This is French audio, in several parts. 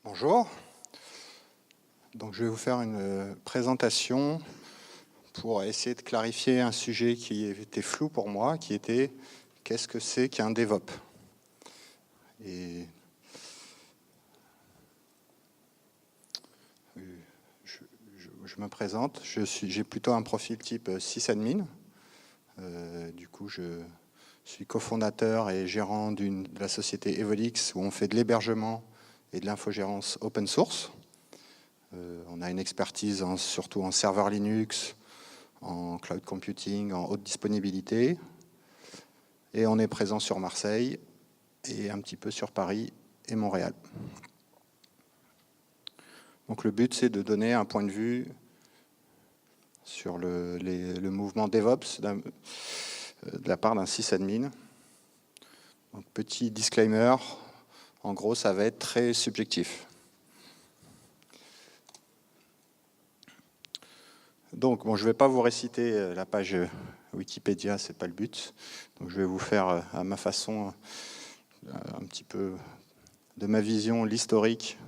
Bonjour. Donc, je vais vous faire une présentation pour essayer de clarifier un sujet qui était flou pour moi, qui était qu'est-ce que c'est qu'un DevOps? Et je me présente, j'ai plutôt un profil type sysadmin. Du coup, je suis cofondateur et gérant de la société Evolix où on fait de l'hébergement et de l'infogérance open source. On a une expertise surtout en serveur Linux, en cloud computing, en haute disponibilité. Et on est présent sur Marseille et un petit peu sur Paris et Montréal. Donc le but, c'est de donner un point de vue sur le mouvement DevOps de la part d'un sysadmin. Donc, petit disclaimer, en gros, ça va être très subjectif. Donc, bon, je ne vais pas vous réciter la page Wikipédia, ce n'est pas le but. Donc, je vais vous faire à ma façon un petit peu de ma vision l'historique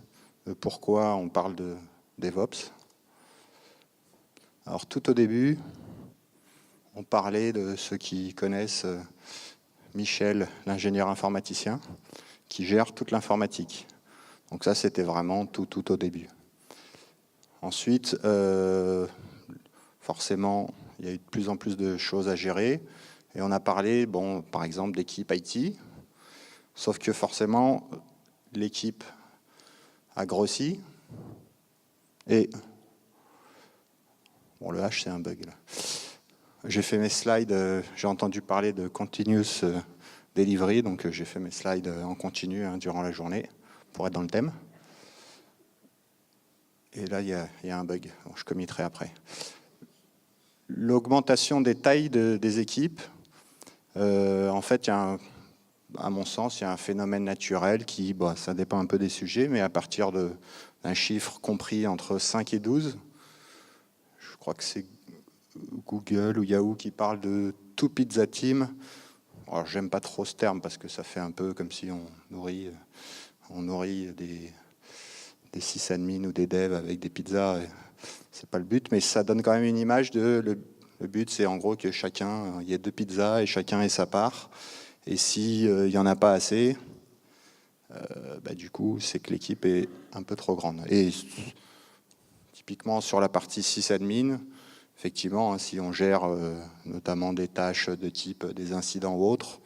de pourquoi on parle de DevOps. Alors, tout au début, on parlait de ceux qui connaissent Michel, l'ingénieur informaticien, qui gère toute l'informatique. Donc ça, c'était vraiment tout au début. Ensuite, forcément, il y a eu de plus en plus de choses à gérer. Et on a parlé, bon, par exemple, d'équipe IT. Sauf que forcément, l'équipe a grossi. Et bon, le H, c'est un bug, là. J'ai fait mes slides, j'ai entendu parler de continuous delivery, donc j'ai fait mes slides en continu durant la journée pour être dans le thème. Et là, il y a un bug, bon, je committerai après. L'augmentation des tailles des équipes, en fait, à mon sens, il y a un phénomène naturel qui, bon, ça dépend un peu des sujets, mais à partir d'un chiffre compris entre 5 et 12, je crois que c'est Google ou Yahoo qui parle de two pizza team. Alors, j'aime pas trop ce terme parce que ça fait un peu comme si on nourrit des sysadmins ou des devs avec des pizzas. C'est pas le but, mais ça donne quand même une image de le but, c'est en gros que il y ait 2 pizzas et chacun ait sa part. Et s'il n'y en a pas assez, du coup, c'est que l'équipe est un peu trop grande. Et typiquement sur la partie sysadmin, effectivement, si on gère notamment des tâches de type des incidents ou autres,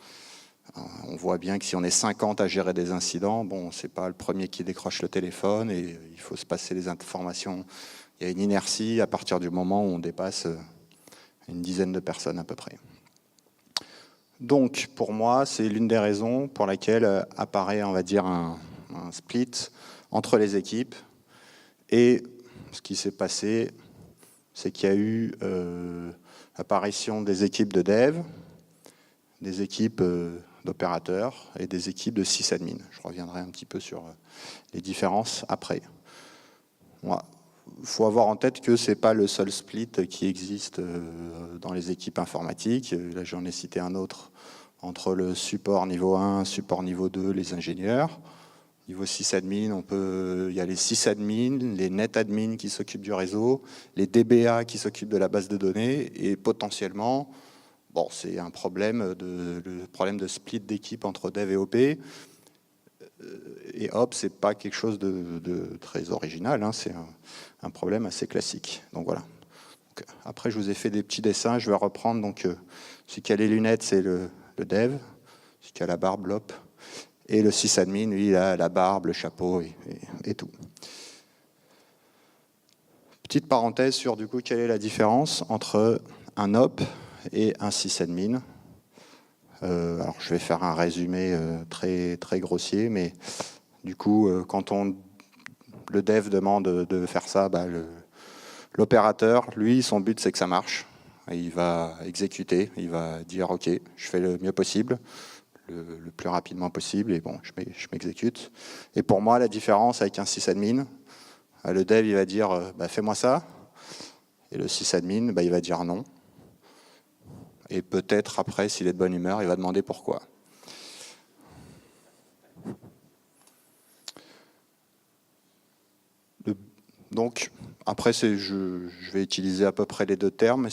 on voit bien que si on est 50 à gérer des incidents, bon, c'est pas le premier qui décroche le téléphone et il faut se passer les informations. Il y a une inertie à partir du moment où on dépasse une dizaine de personnes à peu près. Donc, pour moi, c'est l'une des raisons pour laquelle apparaît, on va dire, un split entre les équipes. Et ce qui s'est passé, c'est qu'il y a eu l'apparition des équipes de dev, des équipes d'opérateurs et des équipes de sysadmin. Je reviendrai un petit peu sur les différences après. Il faut avoir en tête que ce n'est pas le seul split qui existe dans les équipes informatiques. Là, j'en ai cité un autre entre le support niveau 1, support niveau 2, les ingénieurs. Niveau sysadmin, il y a les sysadmins, les netadmins qui s'occupent du réseau, les DBA qui s'occupent de la base de données et potentiellement, bon, c'est un problème le problème de split d'équipe entre dev et OP. Et hop, c'est pas quelque chose de très original, hein, c'est un problème assez classique. Donc voilà. Donc, après, je vous ai fait des petits dessins, je vais reprendre. Donc, celui qui a les lunettes, c'est le dev, celui qui a la barbe, l'op, et le sysadmin, lui, il a la barbe, le chapeau et tout. Petite parenthèse sur, du coup, quelle est la différence entre un op et un sysadmin. Alors, je vais faire un résumé très, très grossier, mais du coup, quand le dev demande de faire ça, l'opérateur, lui, son but, c'est que ça marche. Et il va exécuter, il va dire « Ok, je fais le mieux possible, le plus rapidement possible, et bon, je m'exécute. » Et pour moi, la différence avec un sysadmin, le dev, il va dire « Fais-moi ça », et le sysadmin, il va dire « Non ». Et peut-être après, s'il est de bonne humeur, il va demander pourquoi. Donc, après, je vais utiliser à peu près les deux termes.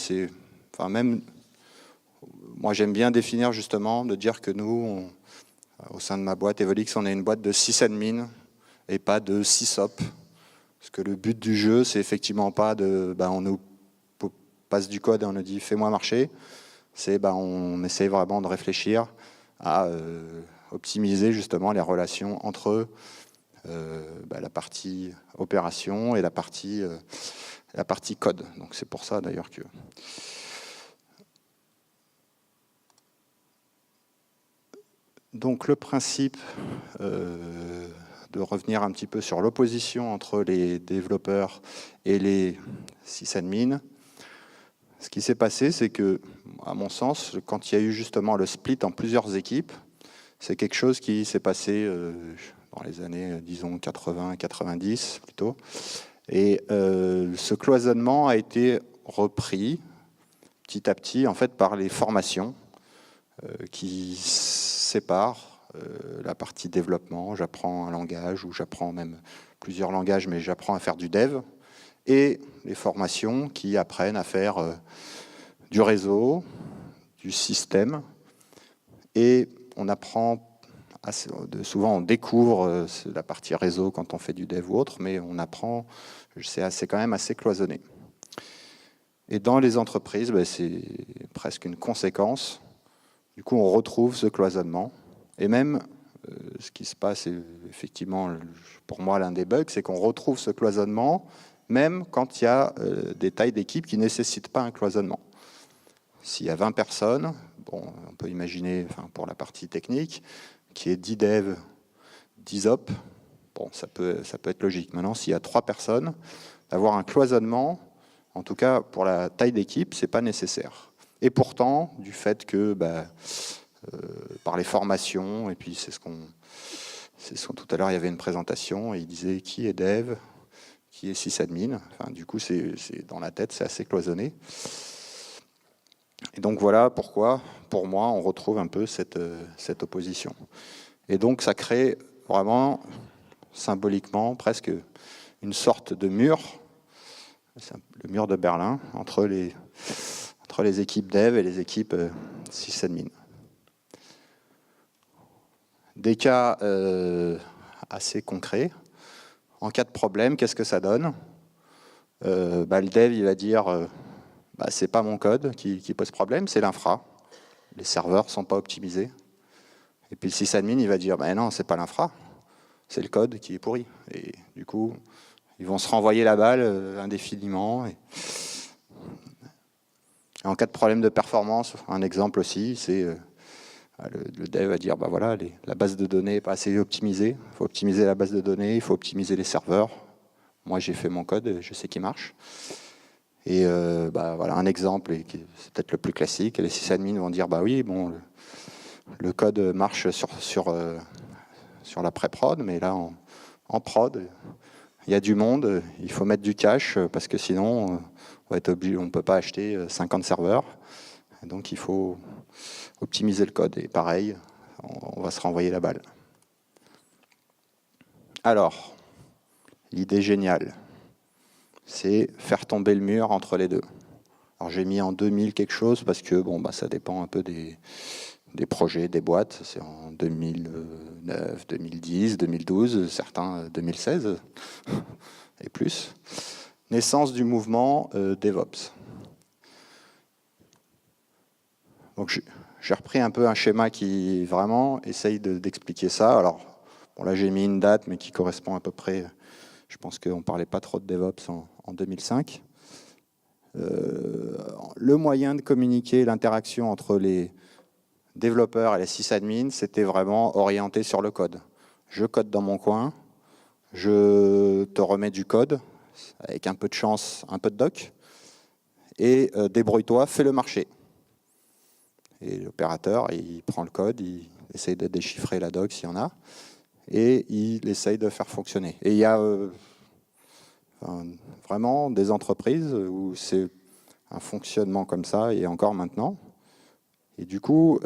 Moi, j'aime bien définir justement, de dire que nous, au sein de ma boîte Evolix, on est une boîte de sysadmin et pas de sysop. Parce que le but du jeu, c'est effectivement pas on nous passe du code et on nous dit fais-moi marcher. On essaie vraiment de réfléchir à optimiser justement les relations entre la partie opération et la partie code. Donc c'est pour ça d'ailleurs que... Donc le principe, de revenir un petit peu sur l'opposition entre les développeurs et les sysadmins, ce qui s'est passé, c'est que, à mon sens, quand il y a eu justement le split en plusieurs équipes, c'est quelque chose qui s'est passé dans les années, disons, 80-90 plutôt. Et ce cloisonnement a été repris petit à petit, en fait, par les formations qui séparent la partie développement. J'apprends un langage, ou j'apprends même plusieurs langages, mais j'apprends à faire du dev. Et les formations qui apprennent à faire du réseau, du système. Et on apprend, souvent on découvre la partie réseau quand on fait du dev ou autre, mais on apprend, c'est quand même assez cloisonné. Et dans les entreprises, c'est presque une conséquence. Du coup, on retrouve ce cloisonnement. Et même, ce qui se passe, et effectivement, pour moi, l'un des bugs, c'est qu'on retrouve ce cloisonnement même quand il y a des tailles d'équipe qui ne nécessitent pas un cloisonnement. S'il y a 20 personnes, bon, on peut imaginer, pour la partie technique, qui est 10 devs, 10 op, bon, ça peut être logique. Maintenant, s'il y a 3 personnes, avoir un cloisonnement, en tout cas pour la taille d'équipe, c'est pas nécessaire. Et pourtant, du fait que par les formations, et puis tout à l'heure il y avait une présentation et il disait qui est dev, qui est sysadmin. Du coup, dans la tête, c'est assez cloisonné. Et donc voilà pourquoi, pour moi, on retrouve un peu cette opposition. Et donc ça crée vraiment, symboliquement, presque une sorte de mur, le mur de Berlin, entre les équipes dev et les équipes sysadmin. Des cas assez concrets. En cas de problème, qu'est-ce que ça donne ? Le dev, il va dire c'est pas mon code qui pose problème, c'est l'infra. Les serveurs ne sont pas optimisés. Et puis le sysadmin, il va dire non, c'est pas l'infra, c'est le code qui est pourri. Et du coup, ils vont se renvoyer la balle indéfiniment. Et en cas de problème de performance, un exemple aussi, c'est le dev va dire la base de données n'est pas assez optimisée. Il faut optimiser la base de données, il faut optimiser les serveurs. Moi, j'ai fait mon code, je sais qu'il marche. Et voilà un exemple, et c'est peut-être le plus classique. Les sysadmins vont dire oui, bon, le code marche sur la pré-prod, mais là, en prod, il y a du monde, il faut mettre du cache, parce que sinon, on ne peut pas acheter 50 serveurs. Et donc, il faut optimiser le code. Et pareil, on va se renvoyer la balle. Alors, l'idée géniale, c'est faire tomber le mur entre les deux. Alors, j'ai mis en 2000 quelque chose, parce que ça dépend un peu des projets, des boîtes. C'est en 2009, 2010, 2012, certains 2016 et plus. Naissance du mouvement DevOps. Donc j'ai repris un peu un schéma qui vraiment essaye d'expliquer ça. Alors là j'ai mis une date, mais qui correspond à peu près. Je pense qu'on ne parlait pas trop de DevOps en 2005. Le moyen de communiquer, l'interaction entre les développeurs et les sysadmins, c'était vraiment orienté sur le code. Je code dans mon coin, je te remets du code, avec un peu de chance, un peu de doc, et débrouille-toi, fais le marché. Et l'opérateur, il prend le code, il essaye de déchiffrer la doc s'il y en a, et il essaye de faire fonctionner. Et il y a vraiment des entreprises où c'est un fonctionnement comme ça, et encore maintenant. Et du coup,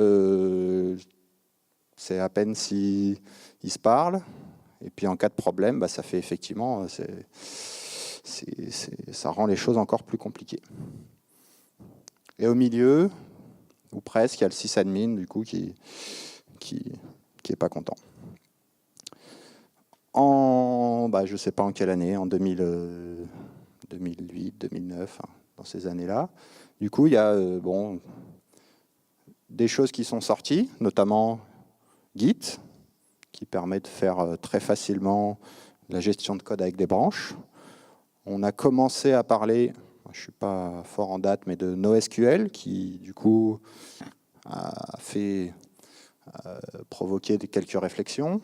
c'est à peine s'ils se parlent, Et puis en cas de problème, ça fait effectivement, ça rend les choses encore plus compliquées. Et au milieu, ou presque, il y a le sysadmin du coup qui est pas content. Je ne sais pas en quelle année, en 2008, 2009, hein, dans ces années-là. Du coup, il y a des choses qui sont sorties, notamment Git, qui permet de faire très facilement la gestion de code avec des branches. On a commencé à parler, je ne suis pas fort en date, mais de NoSQL, qui du coup a fait provoquer quelques réflexions.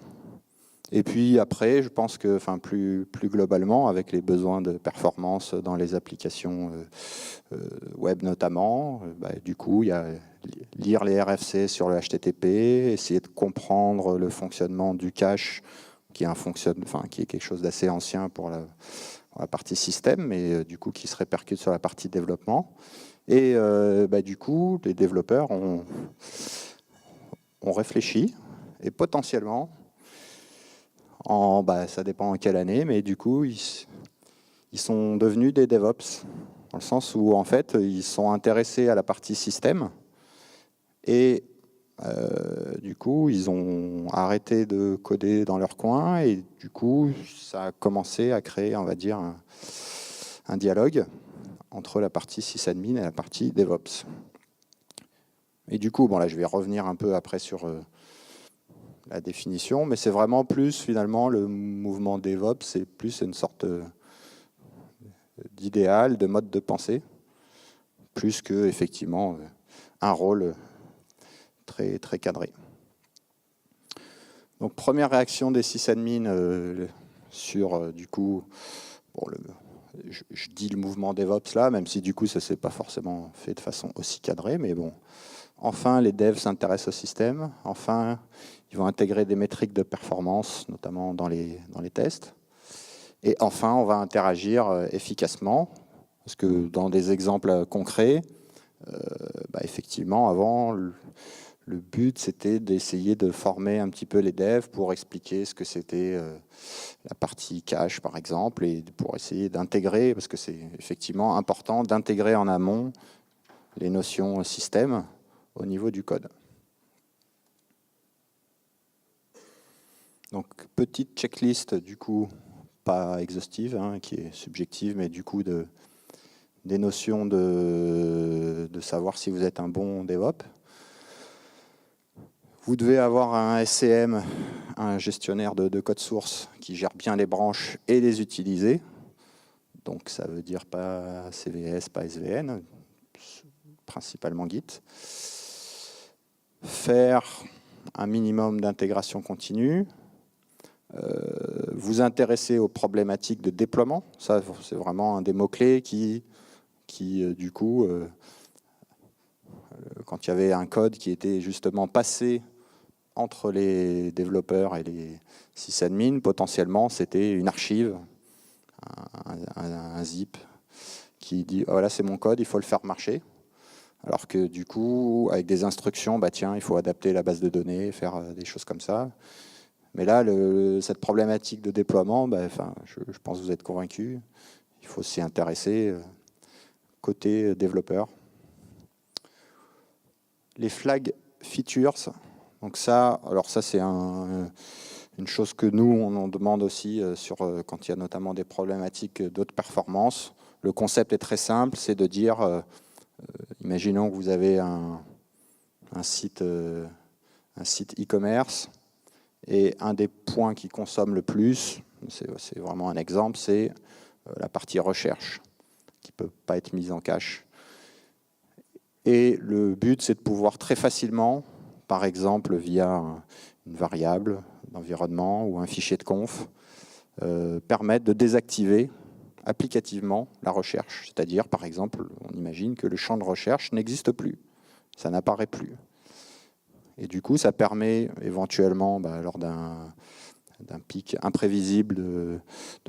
Et puis après, je pense que plus globalement, avec les besoins de performance dans les applications web notamment, du coup, il y a lire les RFC sur le HTTP, essayer de comprendre le fonctionnement du cache, qui est quelque chose d'assez ancien pour la partie système, mais du coup qui se répercute sur la partie développement. Et du coup, les développeurs ont réfléchi, et potentiellement, ça dépend en quelle année, mais du coup, ils sont devenus des DevOps, dans le sens où, en fait, ils sont intéressés à la partie système, et du coup, ils ont arrêté de coder dans leur coin, et du coup, ça a commencé à créer, on va dire, un dialogue entre la partie sysadmin et la partie DevOps. Et du coup, là, je vais revenir un peu après sur la définition, mais c'est vraiment plus, finalement, le mouvement DevOps, c'est plus une sorte d'idéal, de mode de pensée, plus que, effectivement, un rôle très, très cadré. Donc, première réaction des sysadmins sur, du coup, je dis le mouvement DevOps là, même si du coup, ça ne s'est pas forcément fait de façon aussi cadrée, mais bon. Enfin, les devs s'intéressent au système. Enfin, ils vont intégrer des métriques de performance, notamment dans les tests. Et enfin, on va interagir efficacement, parce que dans des exemples concrets, effectivement, avant, le but, c'était d'essayer de former un petit peu les devs pour expliquer ce que c'était la partie cache, par exemple, et pour essayer d'intégrer, parce que c'est effectivement important d'intégrer en amont les notions système au niveau du code. Donc, petite checklist, du coup, pas exhaustive, hein, qui est subjective, mais du coup, des notions de savoir si vous êtes un bon DevOps. Vous devez avoir un SCM, un gestionnaire de code source, qui gère bien les branches et les utiliser. Donc, ça veut dire pas CVS, pas SVN, principalement Git. Faire un minimum d'intégration continue. Vous intéresser aux problématiques de déploiement. Ça, c'est vraiment un des mots-clés qui du coup, quand il y avait un code qui était justement passé entre les développeurs et les sysadmins, potentiellement, c'était une archive, un zip, qui dit voilà, c'est mon code, il faut le faire marcher. Alors que du coup, avec des instructions, il faut adapter la base de données, faire des choses comme ça. Mais là, cette problématique de déploiement, je pense que vous êtes convaincus, il faut s'y intéresser côté développeur. Les flag features, donc ça c'est une chose que nous, on en demande aussi quand il y a notamment des problématiques de performance. Le concept est très simple, c'est de dire, imaginons que vous avez un site e-commerce, et un des points qui consomme le plus, c'est vraiment un exemple, c'est la partie recherche, qui ne peut pas être mise en cache. Et le but, c'est de pouvoir très facilement, par exemple via une variable d'environnement ou un fichier de conf, permettre de désactiver applicativement la recherche. C'est-à-dire, par exemple, on imagine que le champ de recherche n'existe plus, ça n'apparaît plus. Et du coup, ça permet éventuellement, lors d'un pic imprévisible de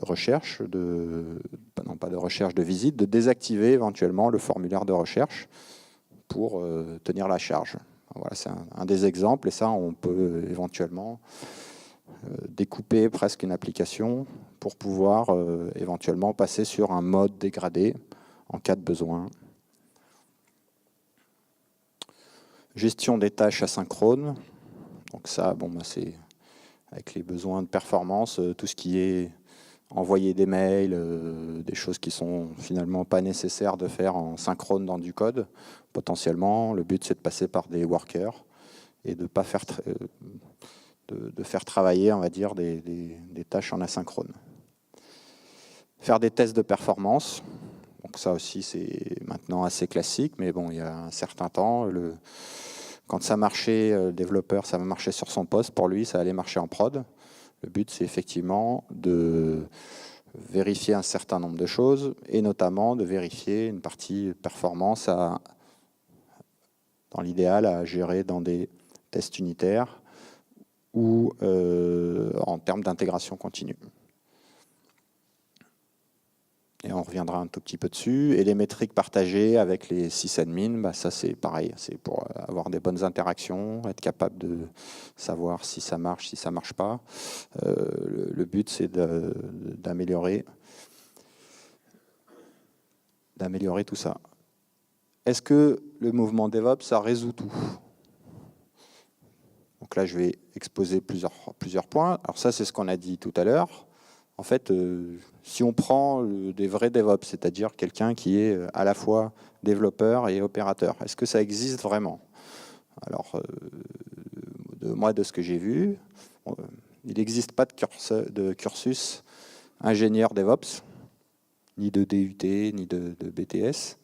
recherche, non pas de recherche, de visite, de désactiver éventuellement le formulaire de recherche pour tenir la charge. Voilà, c'est un des exemples, et ça, on peut éventuellement découper presque une application pour pouvoir éventuellement passer sur un mode dégradé en cas de besoin. Gestion des tâches asynchrones. Donc ça, bon, bah, c'est avec les besoins de performance, tout ce qui est envoyer des mails, des choses qui sont finalement pas nécessaires de faire en synchrone dans du code. Potentiellement, le but c'est de passer par des workers et de pas faire de faire travailler, on va dire, des tâches en asynchrone. Faire des tests de performance. Donc ça aussi, c'est maintenant assez classique, mais bon, il y a un certain temps, quand ça marchait, le développeur, ça marchait sur son poste, pour lui, ça allait marcher en prod. Le but, c'est effectivement de vérifier un certain nombre de choses, et notamment de vérifier une partie performance, dans l'idéal, à gérer dans des tests unitaires ou en termes d'intégration continue. Et on reviendra un tout petit peu dessus. Et les métriques partagées avec les sysadmins, bah ça c'est pareil, c'est pour avoir des bonnes interactions, être capable de savoir si ça marche, si ça ne marche pas. Le but c'est d'améliorer tout ça. Est-ce que le mouvement DevOps, ça résout tout? Donc là, je vais exposer plusieurs points. Alors ça, c'est ce qu'on a dit tout à l'heure. En fait, si on prend des vrais DevOps, c'est-à-dire quelqu'un qui est à la fois développeur et opérateur, est-ce que ça existe vraiment? Alors, moi, de ce que j'ai vu, il n'existe pas de cursus ingénieur DevOps, ni de DUT, ni de BTS.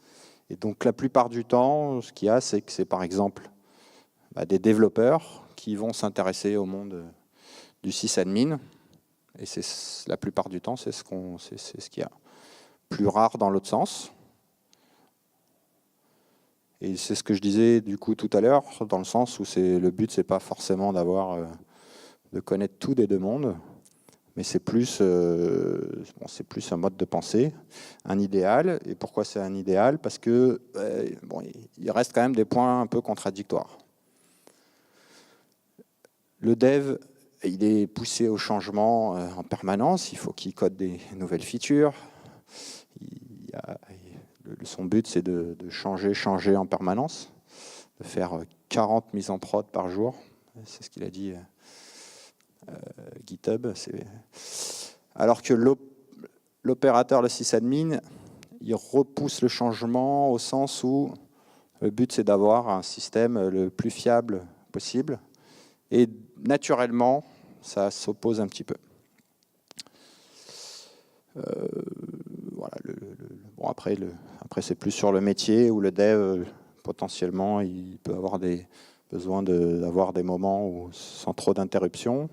Et donc, la plupart du temps, ce qu'il y a, c'est que c'est par exemple des développeurs qui vont s'intéresser au monde du sysadmin. Et la plupart du temps, c'est ce qu'il y a. Plus rare dans l'autre sens. Et c'est ce que je disais du coup tout à l'heure, dans le sens où le but, c'est pas forcément de connaître tout des deux mondes, mais c'est plus un mode de pensée, un idéal. Et pourquoi c'est un idéal? Parce que il reste quand même des points un peu contradictoires. Le dev, il est poussé au changement en permanence, il faut qu'il code des nouvelles features. Son but, c'est de changer en permanence, de faire 40 mises en prod par jour. C'est ce qu'il a dit GitHub. Alors que l'opérateur, le sysadmin, il repousse le changement au sens où le but, c'est d'avoir un système le plus fiable possible. Et naturellement, ça s'oppose un petit peu. Voilà, bon, après, c'est plus sur le métier où le dev, potentiellement, il peut avoir besoin d'avoir des moments sans trop d'interruptions,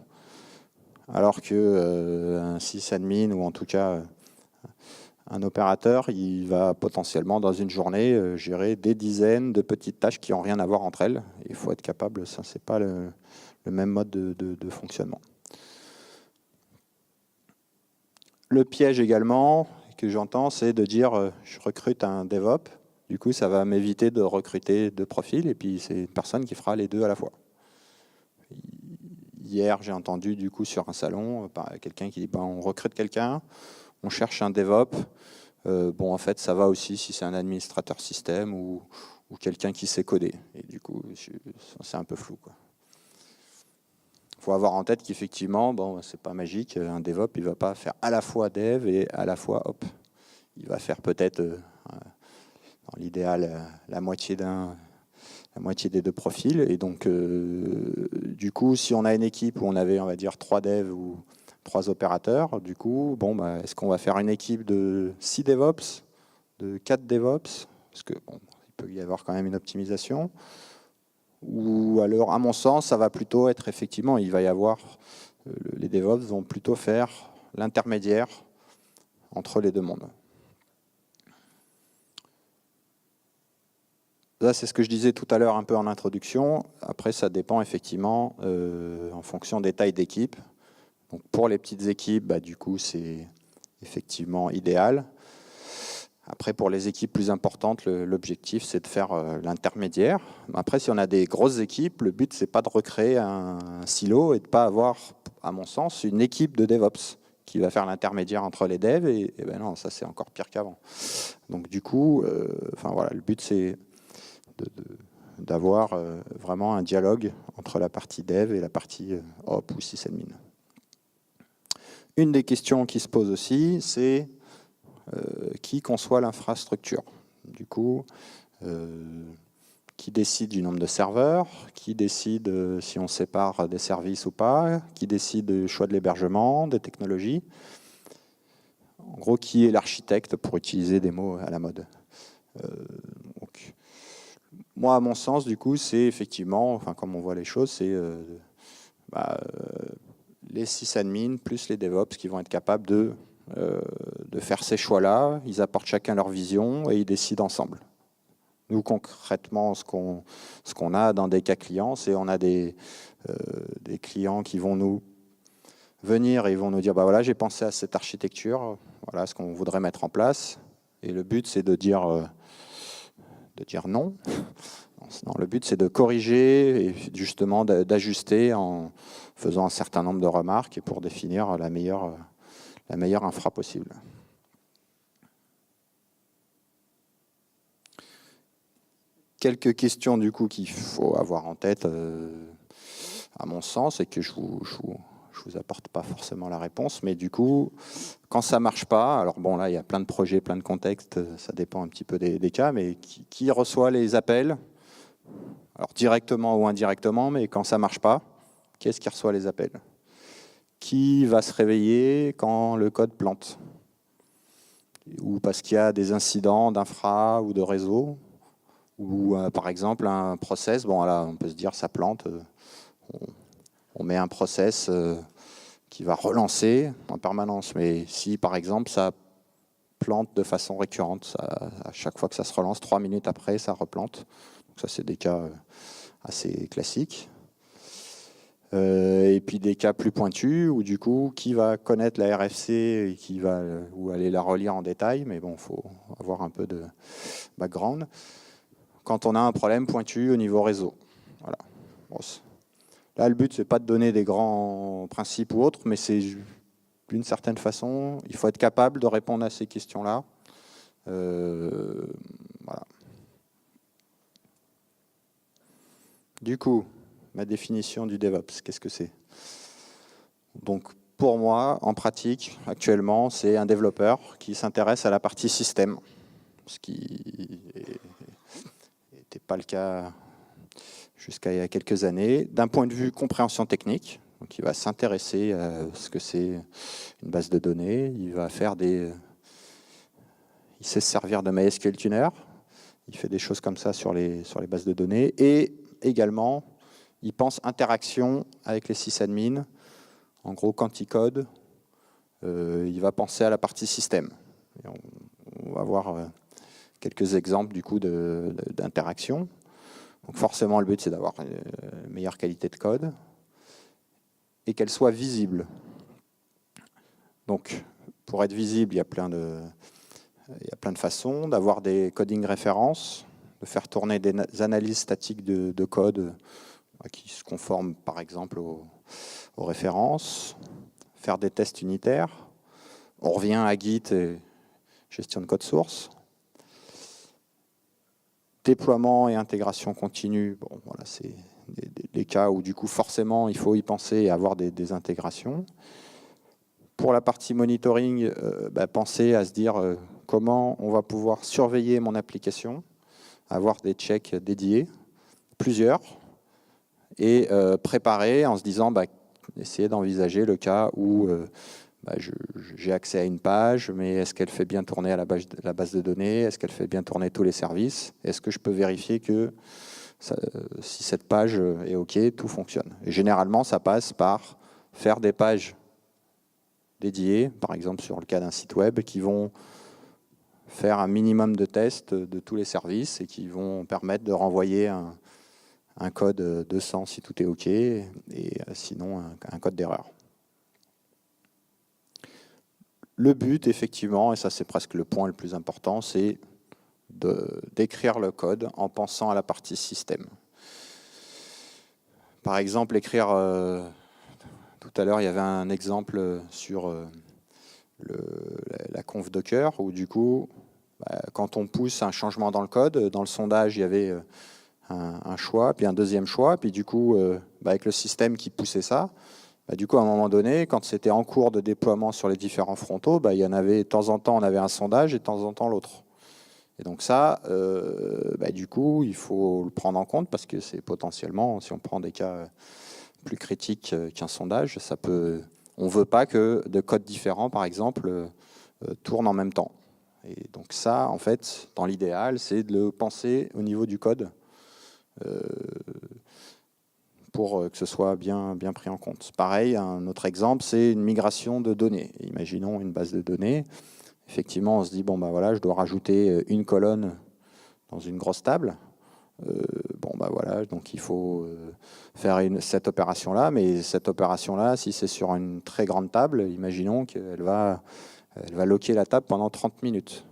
alors qu'un sysadmin, ou en tout cas un opérateur, il va potentiellement, dans une journée, gérer des dizaines de petites tâches qui n'ont rien à voir entre elles. Il faut être capable, ça, c'est pas le même mode de fonctionnement. Le piège également que j'entends, c'est de dire je recrute un DevOps, du coup ça va m'éviter de recruter deux profils, et puis c'est une personne qui fera les deux à la fois. Hier, j'ai entendu du coup sur un salon quelqu'un qui dit on recrute quelqu'un, on cherche un DevOps. Bon, en fait, ça va aussi si c'est un administrateur système ou quelqu'un qui sait coder. Et du coup, c'est un peu flou, quoi. Il faut avoir en tête qu'effectivement, bon, c'est pas magique. Un DevOps, il va pas faire à la fois Dev et à la fois Op. Il va faire peut-être, dans l'idéal, la moitié des deux profils. Et donc, du coup, si on a une équipe où on avait, on va dire, 3 devs ou 3 opérateurs, du coup, bon, est-ce qu'on va faire une équipe de 6 DevOps, de 4 DevOps? Parce que bon, il peut y avoir quand même une optimisation. Ou alors, à mon sens, ça va plutôt être effectivement, il va y avoir, les DevOps vont plutôt faire l'intermédiaire entre les deux mondes. Là, c'est ce que je disais tout à l'heure un peu en introduction. Après, ça dépend effectivement en fonction des tailles d'équipe. Donc, pour les petites équipes, du coup, c'est effectivement idéal. Après, pour les équipes plus importantes, l'objectif, c'est de faire l'intermédiaire. Après, si on a des grosses équipes, le but, c'est pas de recréer un silo et de pas avoir, à mon sens, une équipe de DevOps qui va faire l'intermédiaire entre les devs. Et ben non, ça, c'est encore pire qu'avant. Donc, du coup, voilà, le but, c'est d'avoir vraiment un dialogue entre la partie dev et la partie op ou sysadmin. Une des questions qui se pose aussi, c'est qui conçoit l'infrastructure. Du coup, qui décide du nombre de serveurs, qui décide si on sépare des services ou pas, qui décide du choix de l'hébergement, des technologies. En gros, qui est l'architecte, pour utiliser des mots à la mode. Donc, moi, à mon sens, du coup, c'est effectivement, enfin, comme on voit les choses, c'est les sysadmins plus les DevOps qui vont être capables de faire ces choix-là. Ils apportent chacun leur vision et ils décident ensemble. Nous, concrètement, ce qu'on a dans des cas clients, c'est on a des clients qui vont nous venir et ils vont nous dire, bah voilà, j'ai pensé à cette architecture, voilà ce qu'on voudrait mettre en place. Et le but, c'est de dire non. Non, le but, c'est de corriger et justement d'ajuster en faisant un certain nombre de remarques et pour définir la meilleure infra possible. Quelques questions du coup qu'il faut avoir en tête, à mon sens, et que je vous apporte pas forcément la réponse, mais du coup, quand ça marche pas, alors bon là il y a plein de projets, plein de contextes, ça dépend un petit peu des cas, mais qui reçoit les appels, alors directement ou indirectement, mais quand ça marche pas, qui est-ce qui reçoit les appels? Qui va se réveiller quand le code plante? Ou parce qu'il y a des incidents d'infra ou de réseau? Ou par exemple un process, bon là on peut se dire ça plante, on met un process qui va relancer en permanence, mais si par exemple ça plante de façon récurrente, à chaque fois que ça se relance, 3 minutes après ça replante, donc ça c'est des cas assez classiques. Et puis des cas plus pointus où du coup qui va connaître la RFC et qui va ou aller la relire en détail, mais bon, il faut avoir un peu de background. Quand on a un problème pointu au niveau réseau. Voilà. Bon, là, le but, c'est pas de donner des grands principes ou autres, mais c'est d'une certaine façon, il faut être capable de répondre à ces questions-là. Voilà. Du coup, ma définition du DevOps, qu'est-ce que c'est? Donc, pour moi, en pratique, actuellement, c'est un développeur qui s'intéresse à la partie système, ce qui n'était pas le cas jusqu'à il y a quelques années. D'un point de vue compréhension technique, donc il va s'intéresser à ce que c'est une base de données, il sait se servir de MySQL Tuner, il fait des choses comme ça sur les bases de données, et également, il pense interaction avec les sysadmins. En gros, quand il code, il va penser à la partie système. Et on va voir quelques exemples du coup d'interaction. Donc forcément, le but, c'est d'avoir une meilleure qualité de code et qu'elle soit visible. Donc, pour être visible, il y a plein de façons, d'avoir des coding références, de faire tourner des analyses statiques de code qui se conforment, par exemple, aux références, faire des tests unitaires. On revient à Git et gestion de code source. Déploiement et intégration continue, bon, voilà, c'est des cas où du coup forcément il faut y penser et avoir des intégrations. Pour la partie monitoring, penser à se dire comment on va pouvoir surveiller mon application, avoir des checks dédiés, plusieurs, et préparer en se disant, essayer d'envisager le cas où j'ai accès à une page, mais est-ce qu'elle fait bien tourner à la base de données? Est-ce qu'elle fait bien tourner tous les services? Est-ce que je peux vérifier que si cette page est OK, tout fonctionne? Et généralement, ça passe par faire des pages dédiées, par exemple sur le cas d'un site web, qui vont faire un minimum de tests de tous les services et qui vont permettre de renvoyer un code 200 si tout est OK, et sinon un code d'erreur. le but, effectivement, et ça c'est presque le point le plus important, c'est d'écrire le code en pensant à la partie système. Par exemple, écrire, tout à l'heure il y avait un exemple sur la conf Docker, où du coup, quand on pousse un changement dans le code, dans le sondage il y avait un choix, puis un deuxième choix, puis du coup, avec le système qui poussait ça, du coup, à un moment donné, quand c'était en cours de déploiement sur les différents frontaux, il y en avait, de temps en temps, on avait un sondage et de temps en temps l'autre. Et donc ça, du coup, il faut le prendre en compte parce que c'est potentiellement, si on prend des cas plus critiques qu'un sondage, ça peut, on ne veut pas que de codes différents, par exemple, tournent en même temps. Et donc ça, en fait, dans l'idéal, c'est de le penser au niveau du code pour que ce soit bien pris en compte. Pareil, un autre exemple, c'est une migration de données. Imaginons une base de données. Effectivement, on se dit, bon, voilà, je dois rajouter une colonne dans une grosse table. Voilà, donc il faut faire cette opération-là, mais cette opération-là, si c'est sur une très grande table, imaginons qu'elle va loquer la table pendant 30 minutes.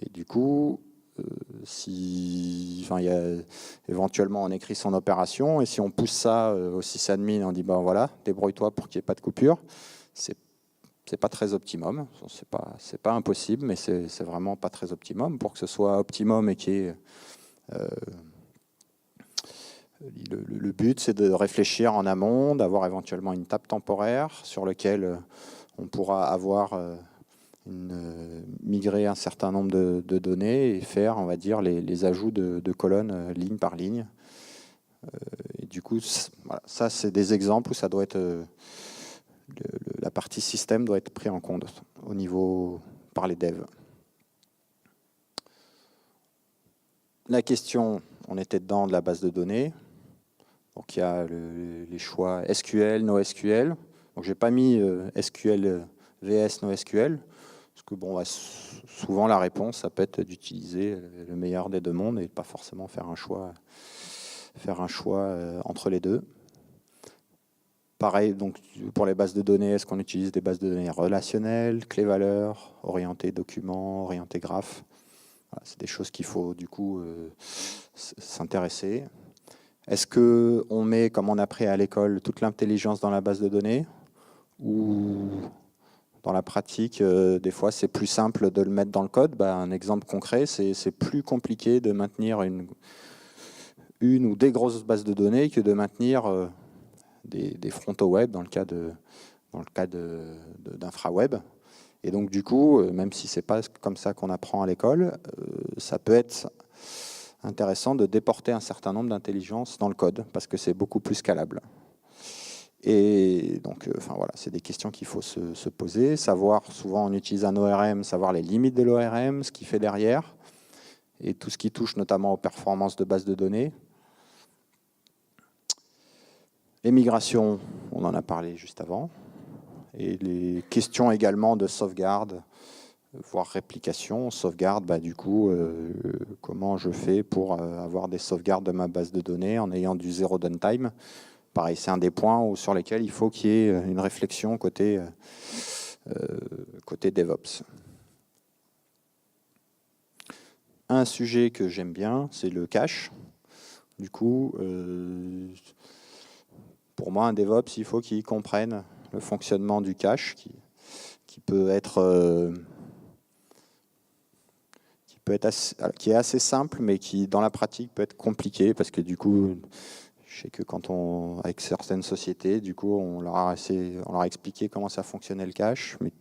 Et du coup, éventuellement on écrit son opération, et si on pousse ça au sysadmin, on dit voilà, débrouille-toi pour qu'il n'y ait pas de coupure, c'est pas très optimum. C'est pas impossible, mais c'est vraiment pas très optimum. Pour que ce soit optimum et qu'il y ait le but, c'est de réfléchir en amont, d'avoir éventuellement une table temporaire sur laquelle on pourra avoir migrer un certain nombre de données et faire, on va dire, les ajouts de colonnes ligne par ligne. Et du coup, voilà, ça, c'est des exemples où ça doit être la partie système doit être prise en compte au niveau par les devs. La question, on était dedans de la base de données. Donc il y a les choix SQL, NoSQL. Donc j'ai pas mis SQL vs NoSQL. Parce que souvent la réponse, ça peut être d'utiliser le meilleur des deux mondes et pas forcément faire un choix entre les deux. Pareil, donc pour les bases de données, est-ce qu'on utilise des bases de données relationnelles, clés-valeurs, orientées documents, orientées graphes? Voilà, c'est des choses qu'il faut du coup s'intéresser. Est-ce qu'on met, comme on a appris à l'école, toute l'intelligence dans la base de données, ou dans la pratique, des fois, c'est plus simple de le mettre dans le code? Un exemple concret, c'est plus compliqué de maintenir une ou des grosses bases de données que de maintenir des frontaux web dans le cas d'infraweb. Et donc, du coup, même si c'est pas comme ça qu'on apprend à l'école, ça peut être intéressant de déporter un certain nombre d'intelligences dans le code parce que c'est beaucoup plus scalable. Et donc, voilà, c'est des questions qu'il faut se poser, savoir, souvent on utilise un ORM, savoir les limites de l'ORM, ce qu'il fait derrière, et tout ce qui touche notamment aux performances de base de données. Les migrations, on en a parlé juste avant, et les questions également de sauvegarde, voire réplication. Sauvegarde, du coup, comment je fais pour avoir des sauvegardes de ma base de données en ayant du zéro downtime? Pareil, c'est un des points sur lesquels il faut qu'il y ait une réflexion côté DevOps. Un sujet que j'aime bien, c'est le cache. Du coup, pour moi, un DevOps, il faut qu'il comprenne le fonctionnement du cache, qui est assez simple, mais qui, dans la pratique, peut être compliqué, parce que du coup, je sais que avec certaines sociétés, du coup, on leur a expliqué comment ça fonctionnait le cache, mais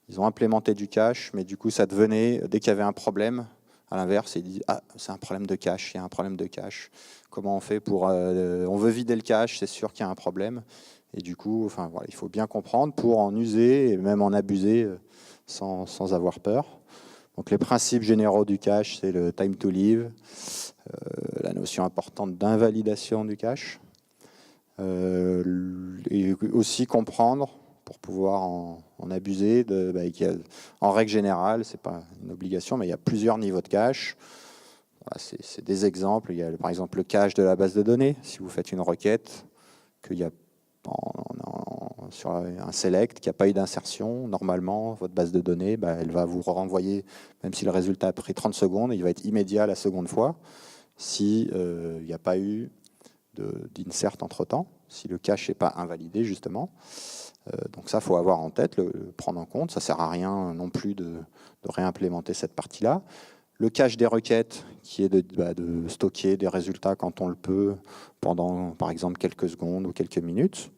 ils ont implémenté du cache, mais du coup, ça devenait, dès qu'il y avait un problème, à l'inverse, ils disent c'est un problème de cache, il y a un problème de cache. Comment on fait pour on veut vider le cache, c'est sûr qu'il y a un problème. Et du coup, voilà, il faut bien comprendre pour en user et même en abuser sans avoir peur. Donc les principes généraux du cache, c'est le time to live, la notion importante d'invalidation du cache, et aussi comprendre, pour pouvoir en abuser, en règle générale, c'est pas une obligation, mais il y a plusieurs niveaux de cache. Voilà, c'est des exemples. Il y a par exemple le cache de la base de données. Si vous faites une requête, qu'il y a sur un select qui n'a pas eu d'insertion, normalement, votre base de données, elle va vous renvoyer, même si le résultat a pris 30 secondes, il va être immédiat la seconde fois, si il n'y a pas eu d'insert entre-temps, si le cache n'est pas invalidé, justement. Donc ça, il faut avoir en tête, le prendre en compte. Ça ne sert à rien non plus de réimplémenter cette partie-là. Le cache des requêtes, qui est de stocker des résultats quand on le peut, pendant, par exemple, quelques secondes ou quelques minutes.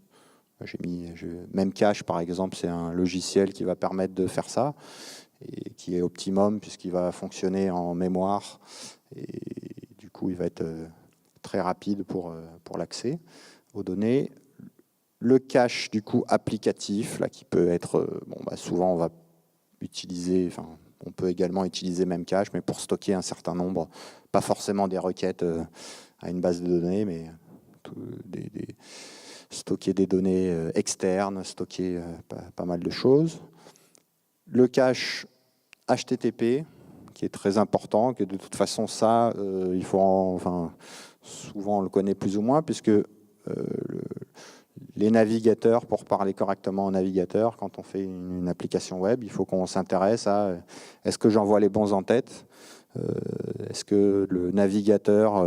Memcache, par exemple, c'est un logiciel qui va permettre de faire ça, et qui est optimum, puisqu'il va fonctionner en mémoire, et du coup, il va être très rapide pour l'accès aux données. Le cache du coup applicatif, là, qui peut être, souvent on va utiliser, on peut également utiliser Memcache, mais pour stocker un certain nombre, pas forcément des requêtes à une base de données, mais stocker des données externes, stocker pas mal de choses. Le cache HTTP, qui est très important, que de toute façon ça, il faut, souvent on le connaît plus ou moins, puisque les navigateurs, pour parler correctement aux navigateurs, quand on fait une application web, il faut qu'on s'intéresse à est-ce que j'envoie les bons en tête, est-ce que le navigateur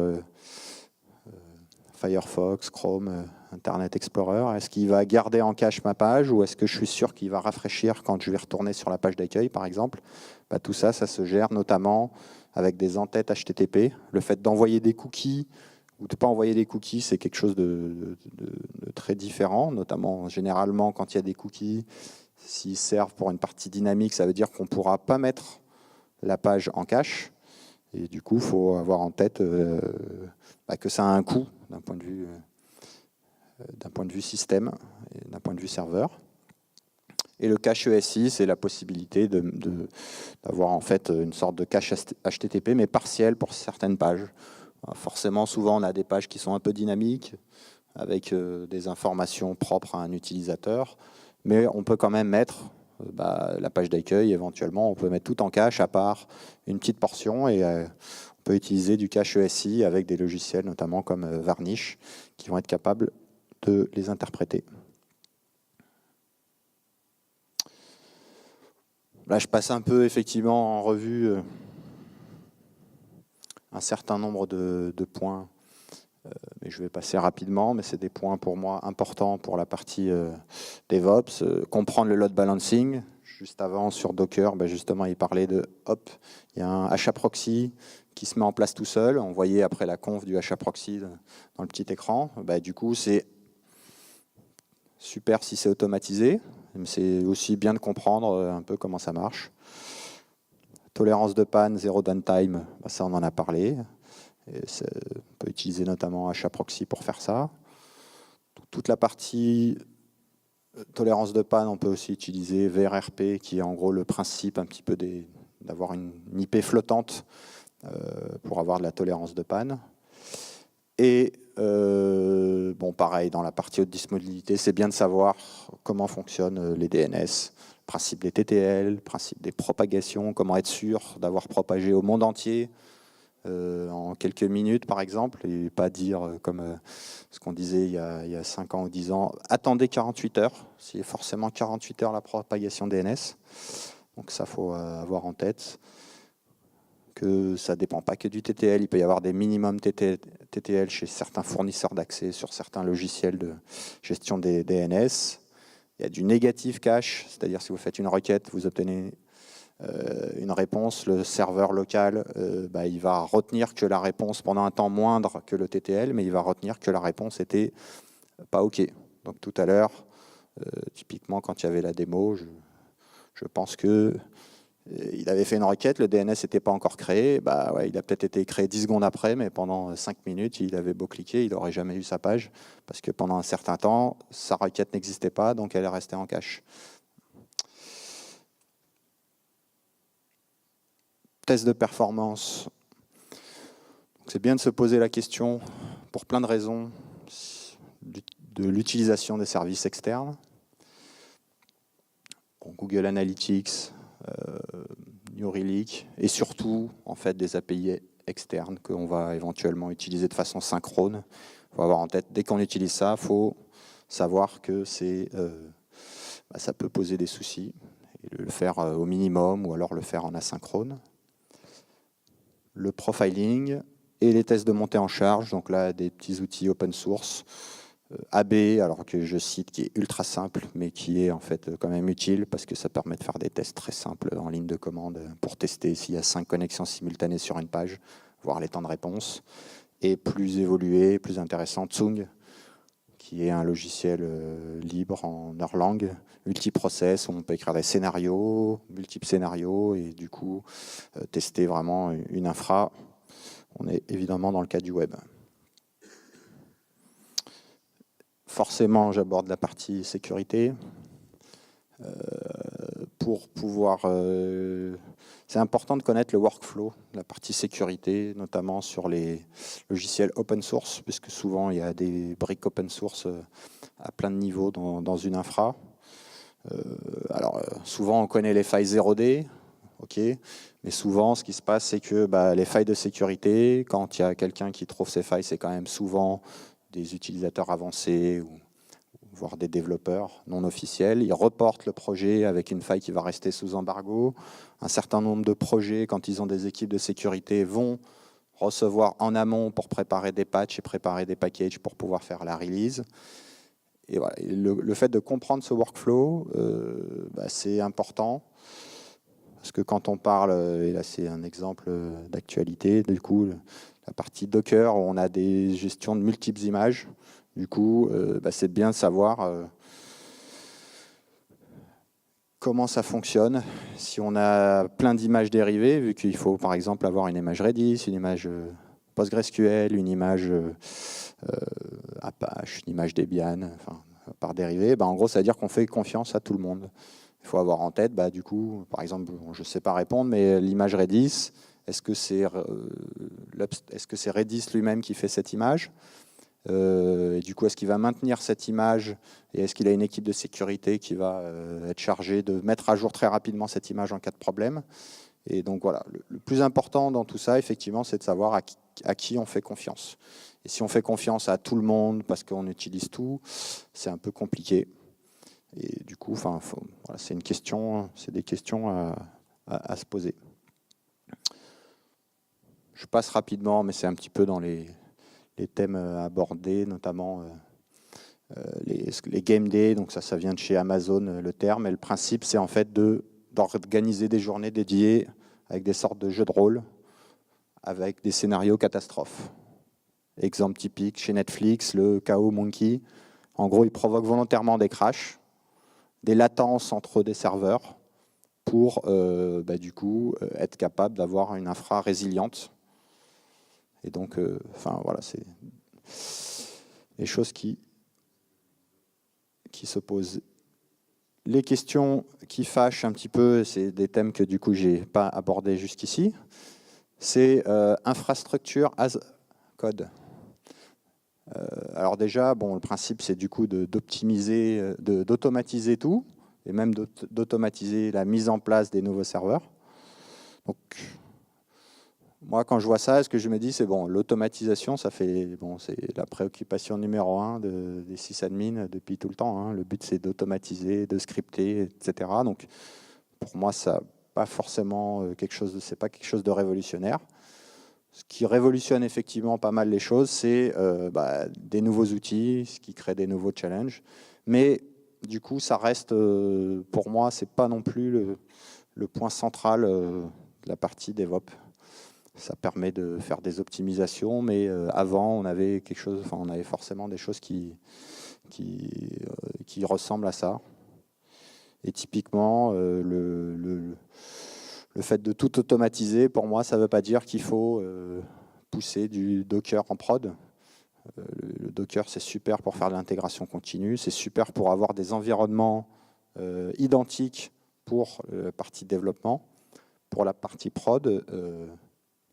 Firefox, Chrome, Internet Explorer, est-ce qu'il va garder en cache ma page ou est-ce que je suis sûr qu'il va rafraîchir quand je vais retourner sur la page d'accueil, par exemple? Tout ça, ça se gère notamment avec des entêtes HTTP. Le fait d'envoyer des cookies ou de ne pas envoyer des cookies, c'est quelque chose de très différent, notamment généralement quand il y a des cookies, s'ils servent pour une partie dynamique, ça veut dire qu'on ne pourra pas mettre la page en cache. Et du coup, il faut avoir en tête que ça a un coût d'un point de vue système et d'un point de vue serveur. Et le cache ESI, c'est la possibilité d'avoir en fait une sorte de cache HTTP, mais partiel pour certaines pages. Forcément, souvent, on a des pages qui sont un peu dynamiques, avec des informations propres à un utilisateur, mais on peut quand même mettre la page d'accueil, éventuellement, on peut mettre tout en cache, à part une petite portion, et on peut utiliser du cache ESI avec des logiciels, notamment comme Varnish, qui vont être capables de les interpréter. Là, je passe un peu, effectivement, en revue un certain nombre de points, mais je vais passer rapidement, mais c'est des points pour moi importants pour la partie DevOps. Comprendre le load balancing. Juste avant, sur Docker, justement, il parlait de hop, il y a un HAProxy qui se met en place tout seul. On voyait après la conf du HAProxy dans le petit écran. Du coup, c'est super si c'est automatisé, mais c'est aussi bien de comprendre un peu comment ça marche. Tolérance de panne, zéro downtime, ça on en a parlé. Et on peut utiliser notamment HAProxy pour faire ça. Toute la partie tolérance de panne, on peut aussi utiliser VRRP, qui est en gros le principe un petit peu d'avoir une IP flottante pour avoir de la tolérance de panne. Et pareil, dans la partie haute disponibilité, c'est bien de savoir comment fonctionnent les DNS, le principe des TTL, le principe des propagations, comment être sûr d'avoir propagé au monde entier en quelques minutes, par exemple, et pas dire comme ce qu'on disait il y a 5 ans ou 10 ans, attendez 48 heures, c'est forcément 48 heures la propagation DNS. Donc ça, il faut avoir en tête que ça ne dépend pas que du TTL, il peut y avoir des minimums TTL chez certains fournisseurs d'accès sur certains logiciels de gestion des DNS. Il y a du negative cache, c'est-à-dire si vous faites une requête, vous obtenez une réponse, le serveur local il va retenir que la réponse pendant un temps moindre que le TTL, mais il va retenir que la réponse était pas OK. Donc tout à l'heure, typiquement quand il y avait la démo, je pense que il avait fait une requête, le DNS n'était pas encore créé, il a peut-être été créé 10 secondes après, mais pendant 5 minutes, il avait beau cliquer, il n'aurait jamais eu sa page, parce que pendant un certain temps, sa requête n'existait pas, donc elle est restée en cache. Test de performance. C'est bien de se poser la question, pour plein de raisons, de l'utilisation des services externes. Google Analytics, New Relic, et surtout en fait des API externes qu'on va éventuellement utiliser de façon synchrone. Il faut avoir en tête, dès qu'on utilise ça, il faut savoir que ça peut poser des soucis, et le faire au minimum ou alors le faire en asynchrone. Le profiling et les tests de montée en charge, donc là des petits outils open source, AB, alors que je cite, qui est ultra simple, mais qui est en fait quand même utile parce que ça permet de faire des tests très simples en ligne de commande pour tester s'il y a 5 connexions simultanées sur une page, voir les temps de réponse. Et plus évolué, plus intéressant, Tsung, qui est un logiciel libre en Erlang, multiprocess, où on peut écrire des scénarios, multiples scénarios, et du coup tester vraiment une infra. On est évidemment dans le cas du web. Forcément, j'aborde la partie sécurité. Pour pouvoir... c'est important de connaître le workflow, la partie sécurité, notamment sur les logiciels open source, puisque souvent il y a des briques open source à plein de niveaux dans une infra. Alors souvent on connaît les failles 0D, ok, mais souvent ce qui se passe c'est que les failles de sécurité, quand il y a quelqu'un qui trouve ces failles, c'est quand même souvent des utilisateurs avancés ou voire des développeurs non officiels. Ils reportent le projet avec une faille qui va rester sous embargo. Un certain nombre de projets, quand ils ont des équipes de sécurité, vont recevoir en amont pour préparer des patchs et préparer des packages pour pouvoir faire la release. Et voilà, le fait de comprendre ce workflow, c'est important. Parce que quand on parle, et là c'est un exemple d'actualité, du coup, la partie Docker, où on a des gestions de multiples images. Du coup, c'est bien de savoir comment ça fonctionne. Si on a plein d'images dérivées, vu qu'il faut par exemple avoir une image Redis, une image PostgreSQL, une image Apache, une image Debian, enfin, par dérivée, en gros, ça veut dire qu'on fait confiance à tout le monde. Il faut avoir en tête, du coup, par exemple, je ne sais pas répondre, mais l'image Redis, est-ce que c'est Redis lui-même qui fait cette image ? Et du coup, est-ce qu'il va maintenir cette image et est-ce qu'il a une équipe de sécurité qui va être chargée de mettre à jour très rapidement cette image en cas de problème? Et donc voilà, le plus important dans tout ça, effectivement, c'est de savoir à qui on fait confiance. Et si on fait confiance à tout le monde parce qu'on utilise tout, c'est un peu compliqué. Et du coup, voilà, c'est des questions à se poser. Je passe rapidement, mais c'est un petit peu dans les thèmes abordés, notamment les game days, donc ça vient de chez Amazon, le terme, et le principe, c'est en fait d'organiser des journées dédiées avec des sortes de jeux de rôle, avec des scénarios catastrophes. Exemple typique, chez Netflix, le KO Monkey, en gros, il provoque volontairement des crashs, des latences entre des serveurs, pour du coup être capable d'avoir une infra résiliente. Et donc, voilà, c'est les choses qui se posent. Les questions qui fâchent un petit peu, c'est des thèmes que du coup j'ai pas abordés jusqu'ici. C'est infrastructure as code. Alors déjà, le principe c'est du coup d'optimiser, d'automatiser tout, et même d'automatiser la mise en place des nouveaux serveurs. Donc, moi, quand je vois ça, ce que je me dis, c'est l'automatisation, c'est la préoccupation numéro 1 des sysadmins depuis tout le temps. Hein. Le but, c'est d'automatiser, de scripter, etc. Donc, pour moi, ça pas forcément c'est pas quelque chose de révolutionnaire. Ce qui révolutionne effectivement pas mal les choses, c'est des nouveaux outils, ce qui crée des nouveaux challenges. Mais du coup, ça reste, pour moi, c'est pas non plus le point central de la partie DevOps. Ça permet de faire des optimisations, mais avant, on avait on avait forcément des choses qui ressemblent à ça. Et typiquement, le fait de tout automatiser, pour moi, ça ne veut pas dire qu'il faut pousser du Docker en prod. Le Docker, c'est super pour faire de l'intégration continue, c'est super pour avoir des environnements identiques pour la partie développement. Pour la partie prod,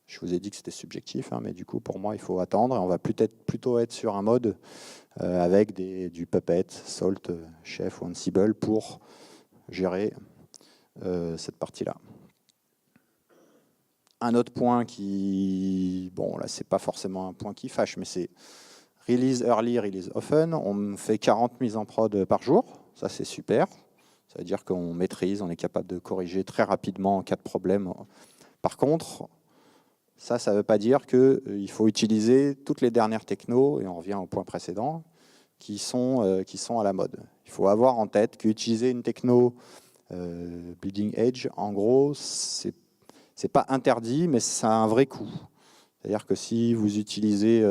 je vous ai dit que c'était subjectif, mais du coup, pour moi, il faut attendre. Et on va peut-être plutôt être sur un mode avec du Puppet, Salt, Chef ou Ansible pour gérer cette partie-là. Un autre point qui, là, c'est pas forcément un point qui fâche, mais c'est Release early, release often. On fait 40 mises en prod par jour. Ça, c'est super. Ça veut dire qu'on maîtrise, on est capable de corriger très rapidement en cas de problème. Par contre, ça ne veut pas dire qu'il faut utiliser toutes les dernières technos, et on revient au point précédent, qui sont à la mode. Il faut avoir en tête qu'utiliser une techno bleeding edge, en gros, c'est pas interdit, mais ça a un vrai coût. C'est-à-dire que si vous utilisez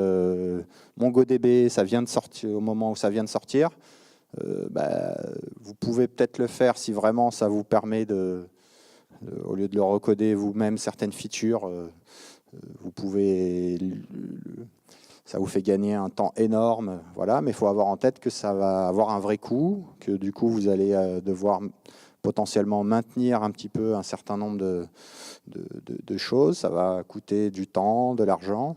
MongoDB, ça vient de sortir au moment où ça vient de sortir, vous pouvez peut-être le faire si vraiment ça vous permet au lieu de le recoder vous-même certaines features, vous pouvez, ça vous fait gagner un temps énorme, voilà, mais il faut avoir en tête que ça va avoir un vrai coût, que du coup vous allez devoir potentiellement maintenir un petit peu un certain nombre de choses, ça va coûter du temps, de l'argent,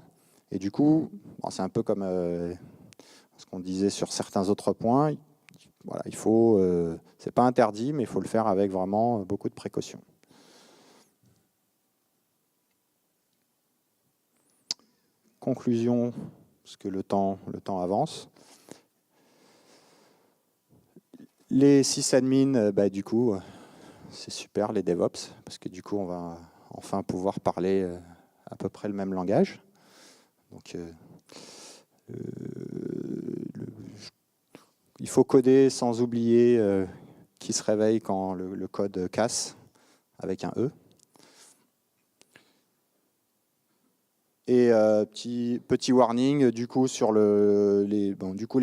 et du coup, bon, c'est un peu comme ce qu'on disait sur certains autres points, voilà, c'est pas interdit, mais il faut le faire avec vraiment beaucoup de précautions. Conclusion, parce que le temps avance. Les sysadmins, du coup, c'est super, les DevOps, parce que du coup, on va enfin pouvoir parler à peu près le même langage. Donc, il faut coder sans oublier qui se réveille quand le code casse, avec un E. Et petit warning, du coup, sur les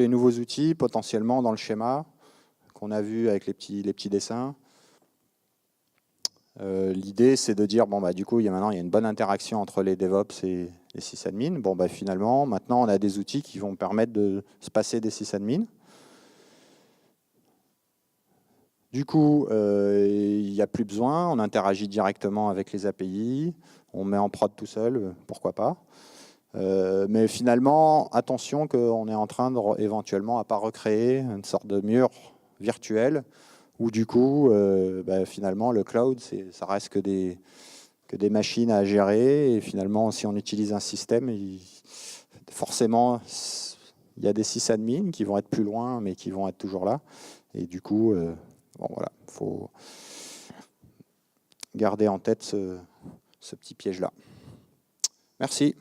nouveaux outils, potentiellement dans le schéma qu'on a vu avec les petits dessins. L'idée, c'est de dire, du coup, maintenant, il y a une bonne interaction entre les DevOps et les sysadmins. Finalement, maintenant, on a des outils qui vont permettre de se passer des sysadmins. Du coup, il n'y a plus besoin, on interagit directement avec les API, on met en prod tout seul, pourquoi pas. Mais finalement, attention qu'on est en train éventuellement à ne pas recréer une sorte de mur virtuel où du coup, finalement, le cloud, ça reste que des machines à gérer. Et finalement, si on utilise un système, forcément, il y a des sysadmins qui vont être plus loin, mais qui vont être toujours là. Et du coup, voilà, il faut garder en tête ce petit piège-là. Merci.